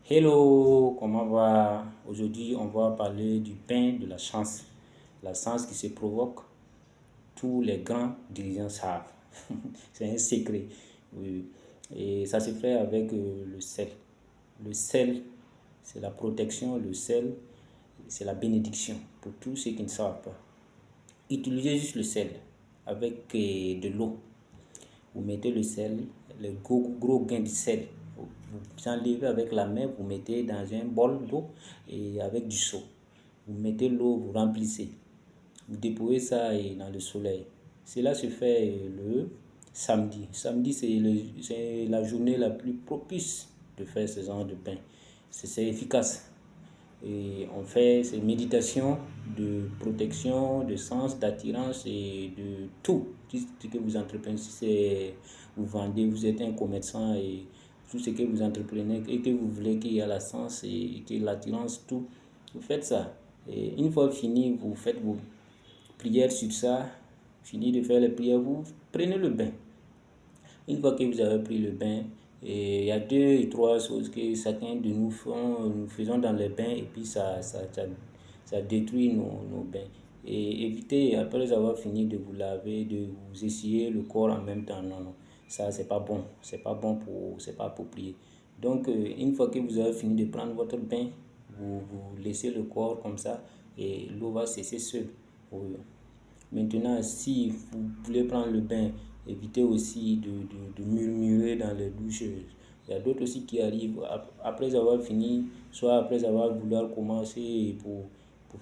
Hello, comment va? Aujourd'hui, on va parler du pain de la chance. La chance qui se provoque, tous les grands dirigeants savent. C'est un secret. Oui. Et ça se fait avec le sel. Le sel, c'est la protection. Le sel, c'est la bénédiction pour tous ceux qui ne savent pas. Utilisez juste le sel avec de l'eau. Vous mettez le sel, le gros gain de sel. Vous enlevez avec la main, vous mettez dans un bol d'eau et avec du seau. Vous mettez l'eau, vous remplissez. Vous déposez ça dans le soleil. Cela se fait le samedi. Samedi, c'est la journée la plus propice de faire ce genre de pain. C'est efficace. Et on fait ces méditations de protection, de sens, d'attirance et de tout. Tout ce que vous entreprenez, si vous vendez, vous êtes un commerçant et tout ce que vous entreprenez et que vous voulez qu'il y ait la sens et que l'attirance, tout, vous faites ça. Et une fois fini, vous faites vos prières sur ça, fini de faire les prières, vous prenez le bain. Une fois que vous avez pris le bain, il y a 2 et 3 choses que chacun de nous faisons dans le bain et puis ça détruit nos bains. Et évitez, après avoir fini de vous laver, de vous essuyer le corps en même temps. Non, non, ça c'est pas bon. C'est pas bon c'est pas approprié. Donc, une fois que vous avez fini de prendre votre bain, vous laissez le corps comme ça et l'eau va cesser seule. Oui. Maintenant, si vous voulez prendre le bain, évitez aussi de murmurer dans les douches. Il y a d'autres aussi qui arrivent après avoir fini, soit après avoir voulu commencer pour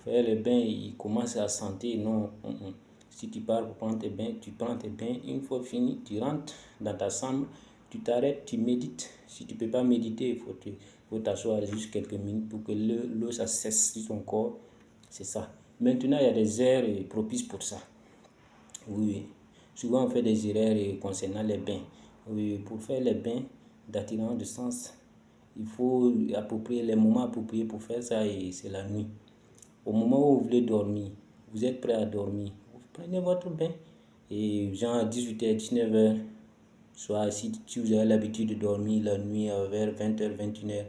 faire le bain, ils commencent à sentir. Non, Si tu pars pour prendre tes bains, tu prends tes bains. Une fois fini, tu rentres dans ta chambre, tu t'arrêtes, tu médites. Si tu ne peux pas méditer, il faut t'asseoir juste quelques minutes pour que l'eau ça cesse sur ton corps. C'est ça. Maintenant, il y a des heures propices pour ça. Oui, souvent on fait des erreurs concernant les bains. Oui, pour faire les bains d'attirance de sens, il faut approprier les moments appropriés pour faire ça et c'est la nuit. Au moment où vous voulez dormir, vous êtes prêt à dormir, vous prenez votre bain et genre à 18h, 19h, soit si vous avez l'habitude de dormir la nuit vers 20h, 21h,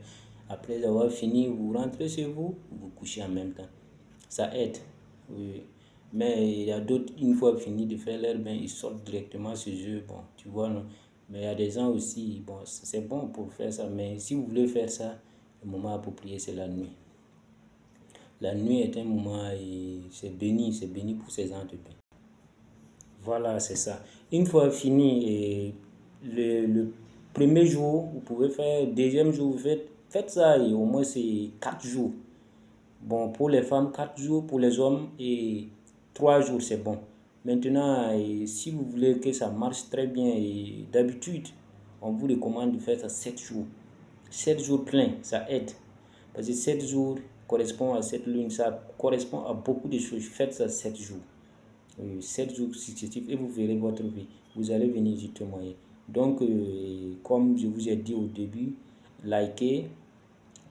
après avoir fini, vous rentrez chez vous, vous couchez en même temps. Ça aide, oui. Mais il y a d'autres, une fois fini de faire leur bain, ils sortent directement chez eux. Bon, tu vois, non. Mais il y a des gens aussi, bon, c'est bon pour faire ça. Mais si vous voulez faire ça, le moment approprié, c'est la nuit. La nuit est un moment et c'est béni pour ces gens de bain. Voilà, c'est ça. Une fois fini, le premier jour, vous pouvez faire, deuxième jour, faites ça et au moins c'est 4 jours. Bon, pour les femmes, 4 jours, pour les hommes, et 3 jours, c'est bon. Maintenant, si vous voulez que ça marche très bien, et d'habitude, on vous recommande de faire ça 7 jours. 7 jours pleins, ça aide. Parce que 7 jours correspond à cette lune, ça correspond à beaucoup de choses. Faites ça 7 jours. 7 jours successifs et vous verrez votre vie. Vous allez venir y témoigner. Donc, comme je vous ai dit au début, likez,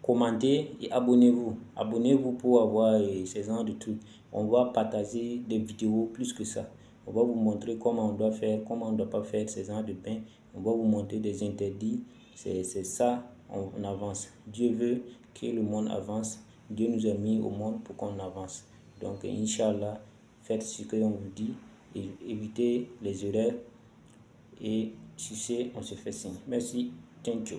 commentez et abonnez-vous. Abonnez-vous pour avoir ce genre de trucs. On va partager des vidéos plus que ça. On va vous montrer comment on doit faire, comment on ne doit pas faire ce genre de pain. On va vous montrer des interdits. C'est ça, on avance. Dieu veut que le monde avance. Dieu nous a mis au monde pour qu'on avance. Donc, Inch'Allah, faites ce que l'on vous dit et évitez les erreurs. Et tu sais, on se fait signe. Merci. Thank you.